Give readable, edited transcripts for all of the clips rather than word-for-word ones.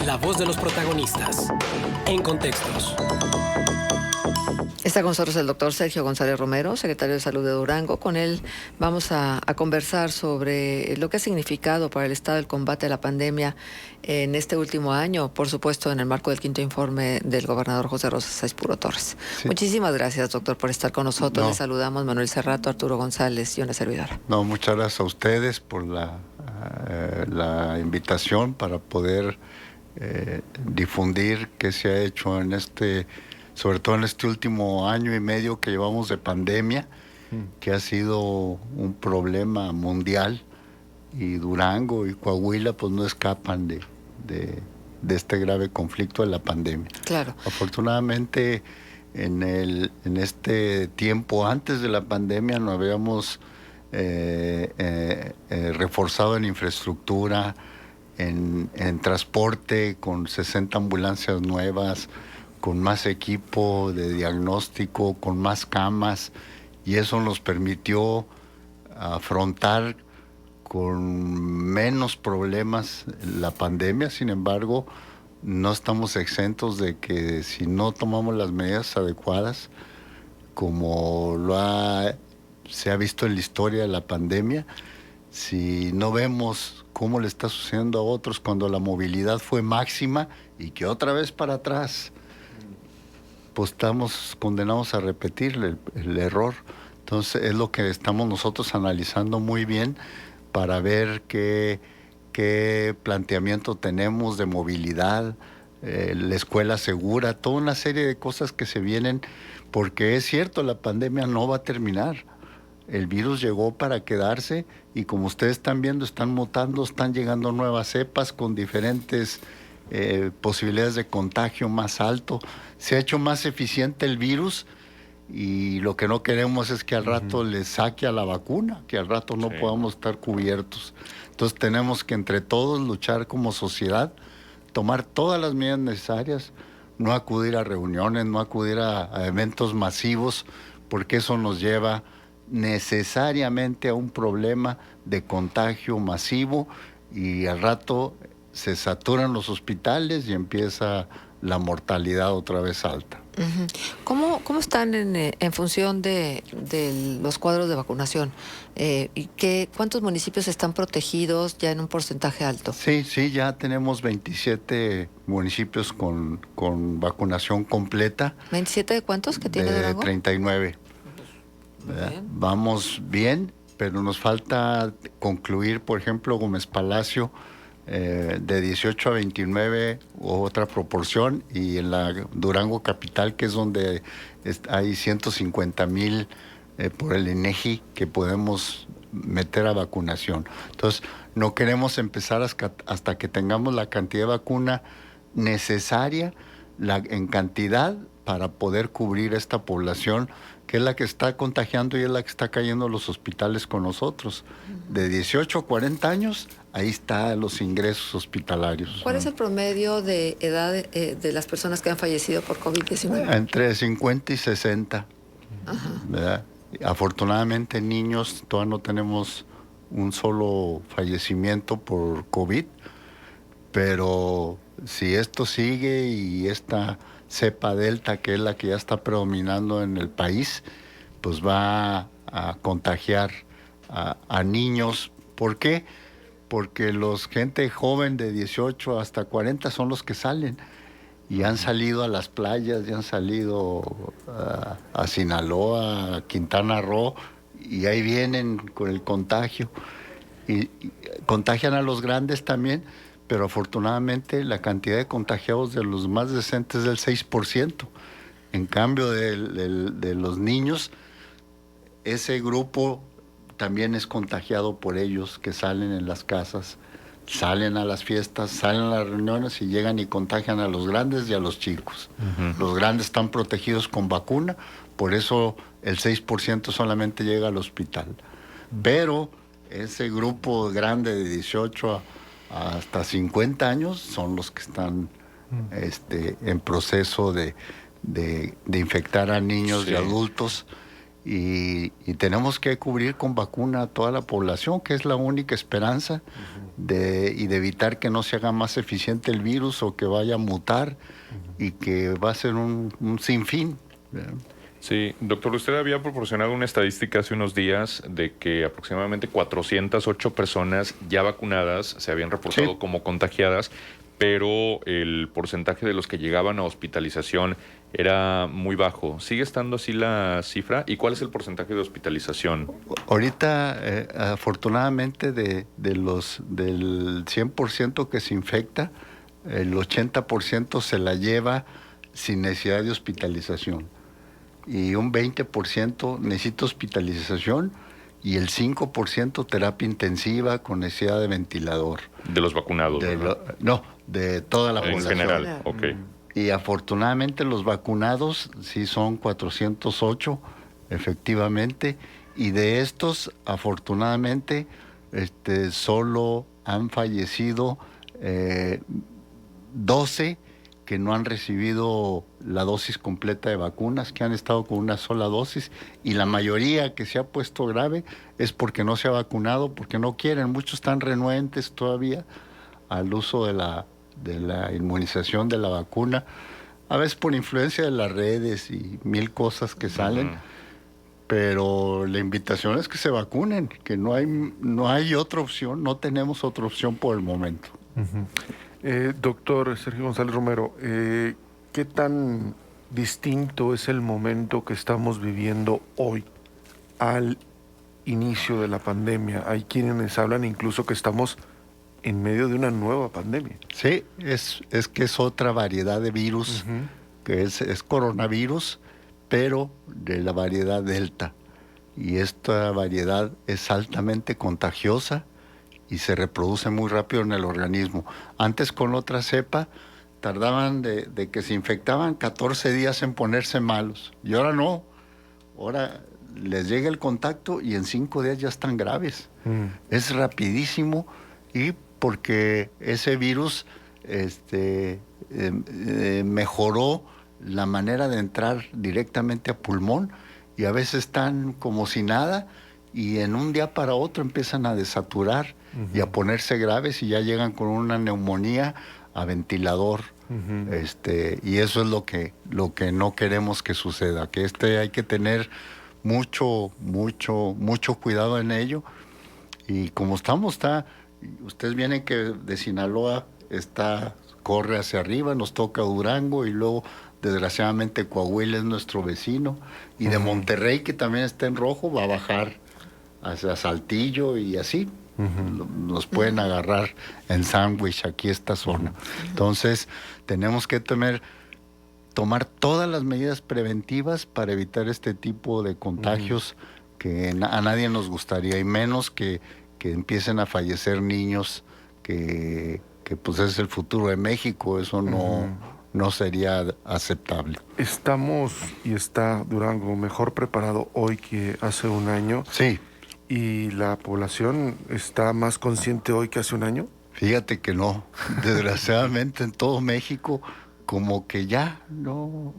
La voz de los protagonistas. En Contextos. Está con nosotros el doctor Sergio González Romero, secretario de Salud de Durango. Con él vamos a conversar sobre lo que ha significado para el Estado el combate a la pandemia en este último año, por supuesto, en el marco del quinto informe del gobernador José Rosa Sáenz Puro Torres. Sí. Muchísimas gracias, doctor, por estar con nosotros. Les saludamos Manuel Cerrato, Arturo González y una servidora. No, muchas gracias a ustedes por la invitación para poder difundir qué se ha hecho en sobre todo en este último año y medio que llevamos de pandemia, que ha sido un problema mundial, y Durango y Coahuila pues no escapan de este grave conflicto de la pandemia. Claro. Afortunadamente en este tiempo antes de la pandemia nos habíamos reforzado en infraestructura, en transporte, con 60 ambulancias nuevas, con más equipo de diagnóstico, con más camas, y eso nos permitió afrontar con menos problemas la pandemia. Sin embargo, no estamos exentos de que si no tomamos las medidas adecuadas, como se ha visto en la historia de la pandemia, si no vemos cómo le está sucediendo a otros cuando la movilidad fue máxima y que otra vez para atrás, pues estamos condenados a repetir el error. Entonces es lo que estamos nosotros analizando muy bien para ver qué planteamiento tenemos de movilidad, la escuela segura, toda una serie de cosas que se vienen, porque es cierto, la pandemia no va a terminar. El virus llegó para quedarse y como ustedes están viendo, están mutando, están llegando nuevas cepas con diferentes posibilidades de contagio más alto. Se ha hecho más eficiente el virus y lo que no queremos es que al rato le saque a la vacuna, que al rato no podamos estar cubiertos. Entonces tenemos que entre todos luchar como sociedad, tomar todas las medidas necesarias, no acudir a reuniones, no acudir a eventos masivos, porque eso nos lleva necesariamente a un problema de contagio masivo y al rato se saturan los hospitales y empieza la mortalidad otra vez alta. ¿Cómo están en función de los cuadros de vacunación? ¿Y cuántos municipios están protegidos ya en un porcentaje alto? Sí, ya tenemos 27 municipios con vacunación completa. ¿27 de cuántos que tiene Durango? 39. Bien. Vamos bien, pero nos falta concluir, por ejemplo, Gómez Palacio, de 18 a 29 otra proporción, y en la Durango capital, que es donde hay 150,000 por el INEGI que podemos meter a vacunación. Entonces no queremos empezar hasta que tengamos la cantidad de vacuna necesaria en cantidad para poder cubrir esta población, que es la que está contagiando y es la que está cayendo a los hospitales con nosotros. De 18 a 40 años, ahí están los ingresos hospitalarios. ¿Cuál es el promedio de edad de las personas que han fallecido por COVID-19? Entre 50 y 60. Ajá. ¿Verdad? Afortunadamente, niños, todavía no tenemos un solo fallecimiento por COVID, pero si esto sigue y esta cepa Delta, que es la que ya está predominando en el país, pues va a contagiar a niños. ¿Por qué? Porque gente joven de 18 hasta 40 son los que salen y han salido a las playas, y han salido a Sinaloa, a Quintana Roo, y ahí vienen con el contagio y contagian a los grandes también. Pero afortunadamente la cantidad de contagiados de los más decentes es del 6%. En cambio de los niños, ese grupo también es contagiado por ellos, que salen en las casas, salen a las fiestas, salen a las reuniones y llegan y contagian a los grandes y a los chicos. Los grandes están protegidos con vacuna, por eso el 6% solamente llega al hospital. Pero ese grupo grande de 18 hasta 50 años son los que están en proceso de infectar a niños y adultos, y tenemos que cubrir con vacuna a toda la población, que es la única esperanza de evitar que no se haga más eficiente el virus o que vaya a mutar y que va a ser un sinfín. Sí, doctor, usted había proporcionado una estadística hace unos días de que aproximadamente 408 personas ya vacunadas se habían reportado como contagiadas, pero el porcentaje de los que llegaban a hospitalización era muy bajo. ¿Sigue estando así la cifra? ¿Y cuál es el porcentaje de hospitalización? Ahorita, afortunadamente, del 100% que se infecta, el 80% se la lleva sin necesidad de hospitalización. Y un 20% necesita hospitalización y el 5% terapia intensiva con necesidad de ventilador. De los vacunados, no, de toda la población. En general, ok. Y afortunadamente los vacunados sí son 408, efectivamente, y de estos, afortunadamente, solo han fallecido 12 que no han recibido la dosis completa de vacunas, que han estado con una sola dosis, y la mayoría que se ha puesto grave es porque no se ha vacunado, porque no quieren. Muchos están renuentes todavía al uso de la inmunización de la vacuna, a veces por influencia de las redes y mil cosas que salen, pero la invitación es que se vacunen, que no hay otra opción, no tenemos otra opción por el momento. Doctor Sergio González Romero, ¿qué tan distinto es el momento que estamos viviendo hoy al inicio de la pandemia? Hay quienes hablan incluso que estamos en medio de una nueva pandemia. Sí, es que es otra variedad de virus, que es coronavirus, pero de la variedad Delta. Y esta variedad es altamente contagiosa y se reproduce muy rápido en el organismo. Antes con otra cepa tardaban de que se infectaban 14 días en ponerse malos. Y ahora no. Ahora les llega el contacto y en 5 días ya están graves. Es rapidísimo, y porque ese virus mejoró la manera de entrar directamente a pulmón, y a veces están como si nada y en un día para otro empiezan a desaturar y a ponerse graves y ya llegan con una neumonía a ventilador. Y eso es lo que no queremos que suceda, que hay que tener mucho cuidado en ello. Y como ustedes vienen que de Sinaloa corre hacia arriba, nos toca Durango y luego desgraciadamente Coahuila es nuestro vecino, y de Monterrey, que también está en rojo, va a bajar hacia Saltillo y así. Nos pueden agarrar en sándwich aquí esta zona. Entonces tenemos que tomar todas las medidas preventivas para evitar este tipo de contagios que a nadie nos gustaría, y menos que empiecen a fallecer niños, que pues es el futuro de México. Eso no sería aceptable. ¿Estamos y está Durango mejor preparado hoy que hace un año? Sí. ¿Y la población está más consciente hoy que hace un año? Fíjate que no. Desgraciadamente en todo México, como que ya no.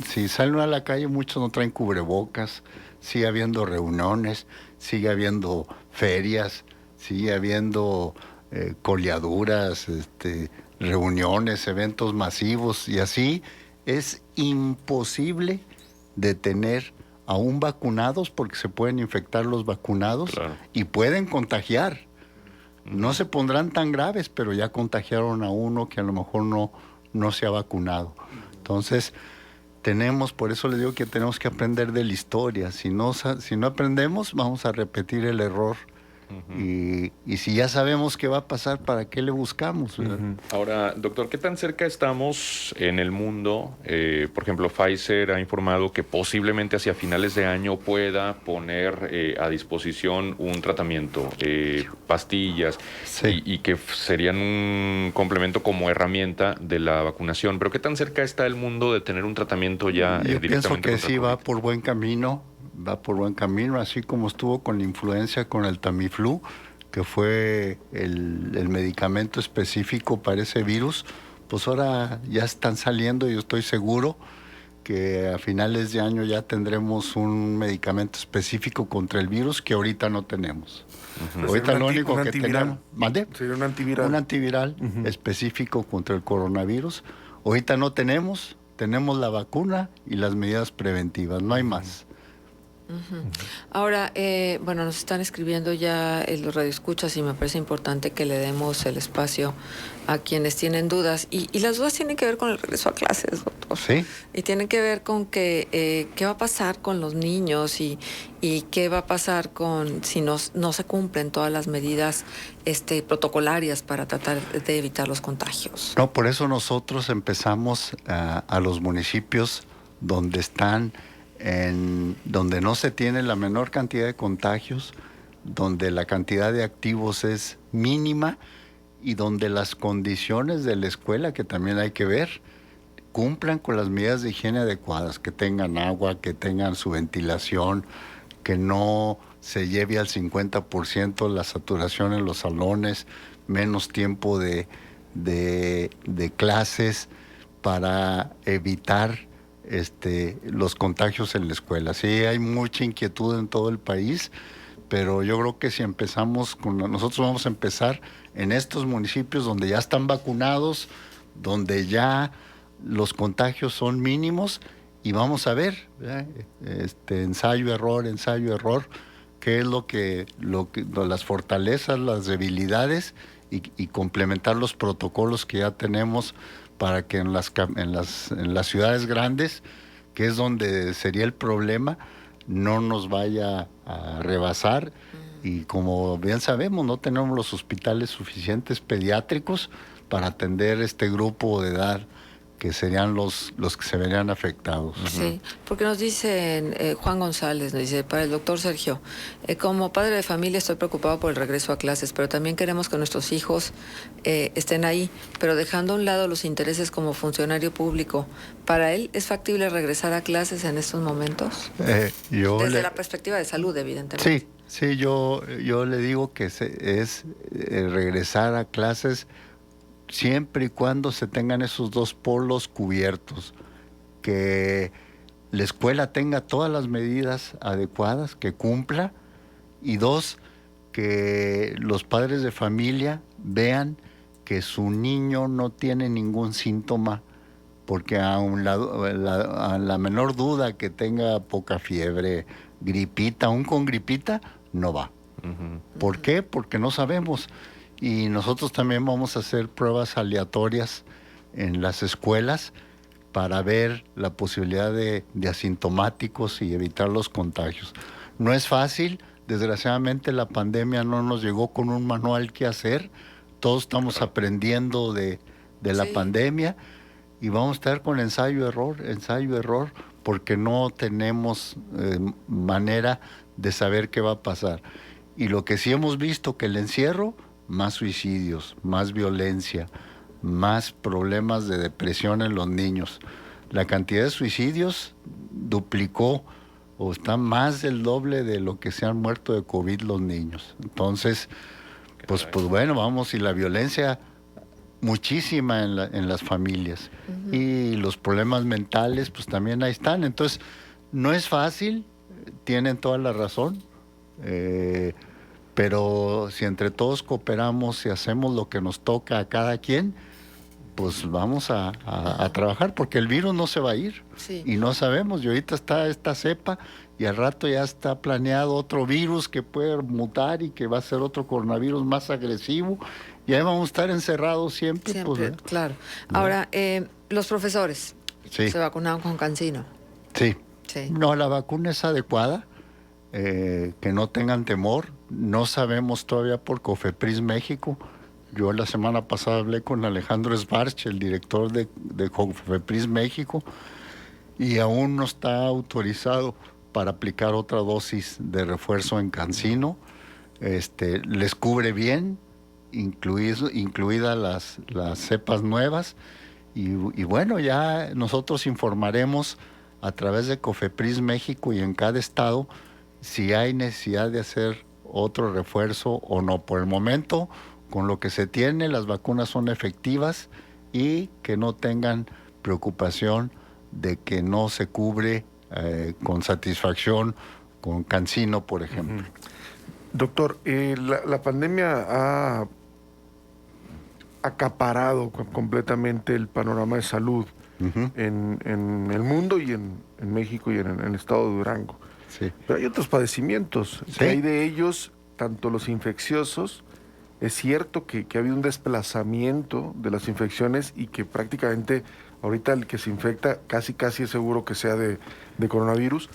Si salen a la calle, muchos no traen cubrebocas. Sigue habiendo reuniones, sigue habiendo ferias, sigue habiendo coleaduras, reuniones, eventos masivos, y así es imposible detener aún vacunados, porque se pueden infectar los vacunados. Claro. Y pueden contagiar. No se pondrán tan graves, pero ya contagiaron a uno que a lo mejor no se ha vacunado. Entonces, por eso les digo que tenemos que aprender de la historia. Si no aprendemos, vamos a repetir el error. Y si ya sabemos qué va a pasar, ¿para qué le buscamos? Ahora, doctor, ¿qué tan cerca estamos en el mundo? Por ejemplo, Pfizer ha informado que posiblemente hacia finales de año pueda poner a disposición un tratamiento, pastillas, y que serían un complemento como herramienta de la vacunación. Pero ¿qué tan cerca está el mundo de tener un tratamiento ya directamente? Yo pienso que sí va por buen camino. Así como estuvo con la influenza, con el Tamiflu, que fue el medicamento específico para ese virus. Pues ahora ya están saliendo, yo estoy seguro, que a finales de año ya tendremos un medicamento específico contra el virus que ahorita no tenemos. Ahorita lo único que tenemos... ¿Mande? Sería un antiviral. Un antiviral específico contra el coronavirus. Ahorita no tenemos la vacuna y las medidas preventivas, no hay más. Ahora, bueno, nos están escribiendo ya los radioescuchas y me parece importante que le demos el espacio a quienes tienen dudas. Y las dudas tienen que ver con el regreso a clases, doctor. Sí. Y tienen que ver con que qué va a pasar con los niños y qué va a pasar con si no se cumplen todas las medidas protocolarias para tratar de evitar los contagios. No, por eso nosotros empezamos a los municipios donde están... donde no se tiene la menor cantidad de contagios, donde la cantidad de activos es mínima y donde las condiciones de la escuela, que también hay que ver, cumplan con las medidas de higiene adecuadas, que tengan agua, que tengan su ventilación, que no se lleve al 50% la saturación en los salones, menos tiempo de clases para evitar los contagios en la escuela. Sí, hay mucha inquietud en todo el país, pero yo creo que si empezamos nosotros vamos a empezar en estos municipios donde ya están vacunados, donde ya los contagios son mínimos, y vamos a ver, ensayo, error, qué es las fortalezas, las debilidades, y complementar los protocolos que ya tenemos para que en las ciudades grandes, que es donde sería el problema, no nos vaya a rebasar. Y como bien sabemos, no tenemos los hospitales suficientes pediátricos para atender este grupo de edad, que serían los que se verían afectados. Sí, porque nos dicen, Juan González nos dice, para el doctor Sergio, como padre de familia estoy preocupado por el regreso a clases, pero también queremos que nuestros hijos estén ahí, pero dejando a un lado los intereses como funcionario público, ¿para él es factible regresar a clases en estos momentos? Desde la perspectiva de salud, evidentemente. Sí, yo le digo que es regresar a clases siempre y cuando se tengan esos dos polos cubiertos, que la escuela tenga todas las medidas adecuadas, que cumpla, y dos, que los padres de familia vean que su niño no tiene ningún síntoma, porque a la menor duda que tenga poca fiebre, gripita, aún con gripita, no va. ¿Por qué? Porque no sabemos. Y nosotros también vamos a hacer pruebas aleatorias en las escuelas para ver la posibilidad de asintomáticos y evitar los contagios. No es fácil, desgraciadamente la pandemia no nos llegó con un manual que hacer, todos estamos aprendiendo de la pandemia, y vamos a estar con ensayo-error, porque no tenemos manera de saber qué va a pasar. Y lo que sí hemos visto, que el encierro, más suicidios, más violencia, más problemas de depresión en los niños. La cantidad de suicidios duplicó o está más del doble de lo que se han muerto de COVID los niños. Entonces, pues bueno, vamos, y la violencia muchísima en las familias. Y los problemas mentales, pues también ahí están. Entonces, no es fácil, tienen toda la razón, pero si entre todos cooperamos y hacemos lo que nos toca a cada quien, pues vamos a trabajar, porque el virus no se va a ir. Sí. Y no sabemos, y ahorita está esta cepa, y al rato ya está planeado otro virus que puede mutar y que va a ser otro coronavirus más agresivo, y ahí vamos a estar encerrados siempre. Pues, claro. Ahora, los profesores sí. se vacunaron con CanSino. Sí. Sí. No, la vacuna es adecuada, que no tengan temor. No sabemos todavía por COFEPRIS México. Yo la semana pasada hablé con Alejandro Sbarch, el director de COFEPRIS México, y aún no está autorizado para aplicar otra dosis de refuerzo en CanSino. Les cubre bien, incluidas las cepas nuevas, y bueno, ya nosotros informaremos a través de COFEPRIS México y en cada estado si hay necesidad de hacer otro refuerzo o no. Por el momento, con lo que se tiene, las vacunas son efectivas, y que no tengan preocupación de que no se cubre con satisfacción con CanSino, por ejemplo. Doctor, la pandemia ha acaparado completamente el panorama de salud en el mundo y en México y en el estado de Durango. Sí. Pero hay otros padecimientos. Sí. Que hay de ellos, tanto los infecciosos, es cierto que ha habido un desplazamiento de las infecciones y que prácticamente ahorita el que se infecta casi es seguro que sea de coronavirus.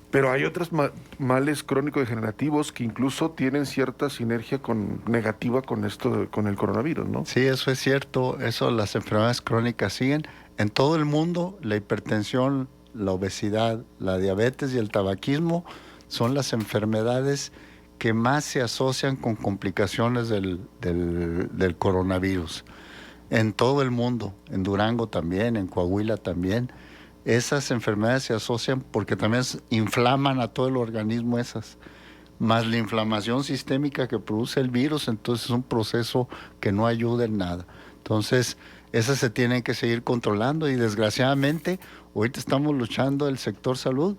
Pero hay otros males crónico-degenerativos que incluso tienen cierta sinergia negativa con el coronavirus, ¿no? Sí, eso es cierto. Eso, las enfermedades crónicas siguen. En todo el mundo, la hipertensión, la obesidad, la diabetes y el tabaquismo son las enfermedades que más se asocian con complicaciones del coronavirus. En todo el mundo, en Durango también, en Coahuila también. Esas enfermedades se asocian porque también inflaman a todo el organismo esas, más la inflamación sistémica que produce el virus, entonces es un proceso que no ayuda en nada. Entonces, esas se tienen que seguir controlando y desgraciadamente ahorita estamos luchando el sector salud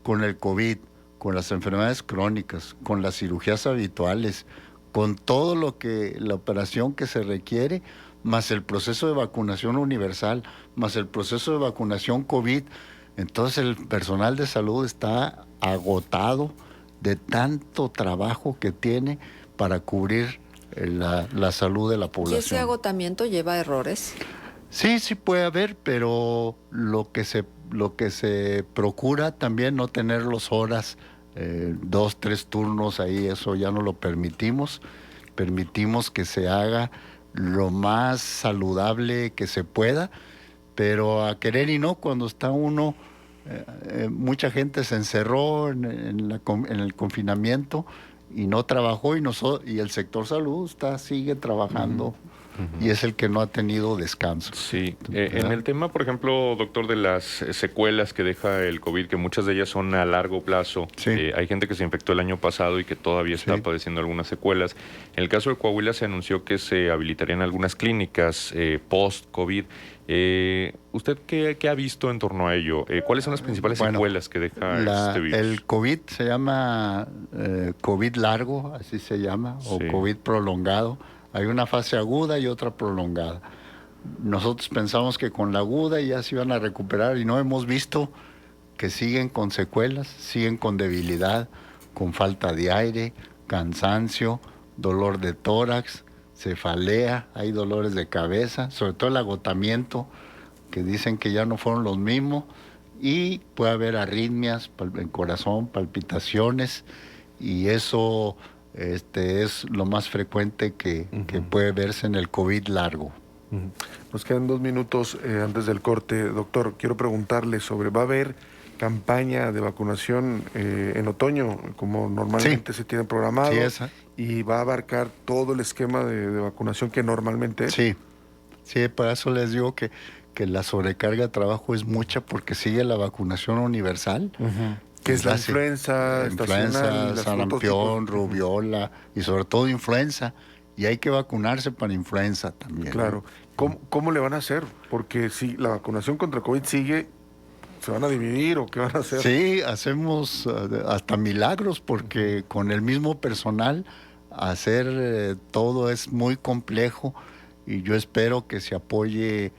con el COVID, con las enfermedades crónicas, con las cirugías habituales, con todo la operación que se requiere, más el proceso de vacunación universal, más el proceso de vacunación COVID. Entonces el personal de salud está agotado de tanto trabajo que tiene para cubrir la salud de la población. ¿Y ese agotamiento lleva errores? Sí, sí puede haber, pero lo que se procura también no tener las horas, 2, 3 turnos ahí, eso ya no lo permitimos. Permitimos que se haga lo más saludable que se pueda, pero a querer y no, cuando está uno, mucha gente se encerró en el confinamiento y no trabajó y el sector salud sigue trabajando. Y es el que no ha tenido descanso. Sí, en el tema, por ejemplo, doctor, de las secuelas que deja el COVID, que muchas de ellas son a largo plazo. Sí. Hay gente que se infectó el año pasado y que todavía está padeciendo algunas secuelas. En el caso de Coahuila se anunció que se habilitarían algunas clínicas post-COVID. ¿Usted qué ha visto en torno a ello? ¿Cuáles son las principales secuelas que deja este virus? El COVID se llama COVID largo, así se llama, o COVID prolongado. Hay una fase aguda y otra prolongada. Nosotros pensamos que con la aguda ya se iban a recuperar y no hemos visto que siguen con secuelas, siguen con debilidad, con falta de aire, cansancio, dolor de tórax, cefalea, hay dolores de cabeza, sobre todo el agotamiento, que dicen que ya no fueron los mismos, y puede haber arritmias en corazón, palpitaciones, y eso es lo más frecuente que puede verse en el COVID largo. Nos quedan 2 minutos antes del corte. Doctor, quiero preguntarle ¿va a haber campaña de vacunación en otoño, como normalmente se tiene programado? Sí, esa. ¿Y va a abarcar todo el esquema de vacunación que normalmente es? Sí, por eso les digo que la sobrecarga de trabajo es mucha porque sigue la vacunación universal. Que es la influenza estacional, sarampión, rubiola y sobre todo influenza. Y hay que vacunarse para influenza también. Claro. ¿Cómo le van a hacer? Porque si la vacunación contra COVID sigue, ¿se van a dividir o qué van a hacer? Sí, hacemos hasta milagros porque con el mismo personal hacer todo es muy complejo y yo espero que se apoye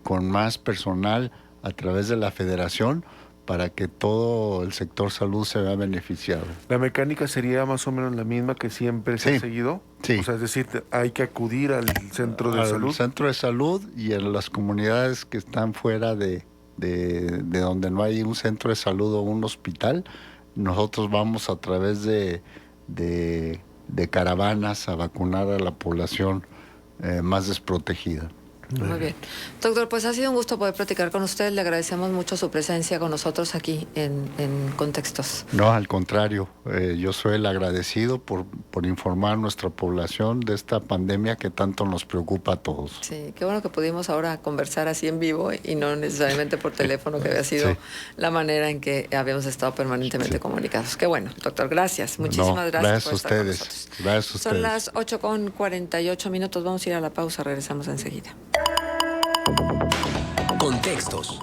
con más personal a través de la federación para que todo el sector salud se vea beneficiado. ¿La mecánica sería más o menos la misma que siempre se ha seguido? Sí. O sea, es decir, hay que acudir al centro de salud. Al centro de salud y en las comunidades que están fuera de donde no hay un centro de salud o un hospital, nosotros vamos a través de caravanas a vacunar a la población más desprotegida. Muy bien. Doctor, pues ha sido un gusto poder platicar con usted. Le agradecemos mucho su presencia con nosotros aquí en Contextos. No, al contrario. Yo soy el agradecido por informar a nuestra población de esta pandemia que tanto nos preocupa a todos. Sí, qué bueno que pudimos ahora conversar así en vivo y no necesariamente por teléfono, que había sido la manera en que habíamos estado permanentemente comunicados. Qué bueno, doctor, gracias. Muchísimas gracias por estar con nosotros. Gracias a ustedes. Son las 8:48. Vamos a ir a la pausa, regresamos enseguida. Contextos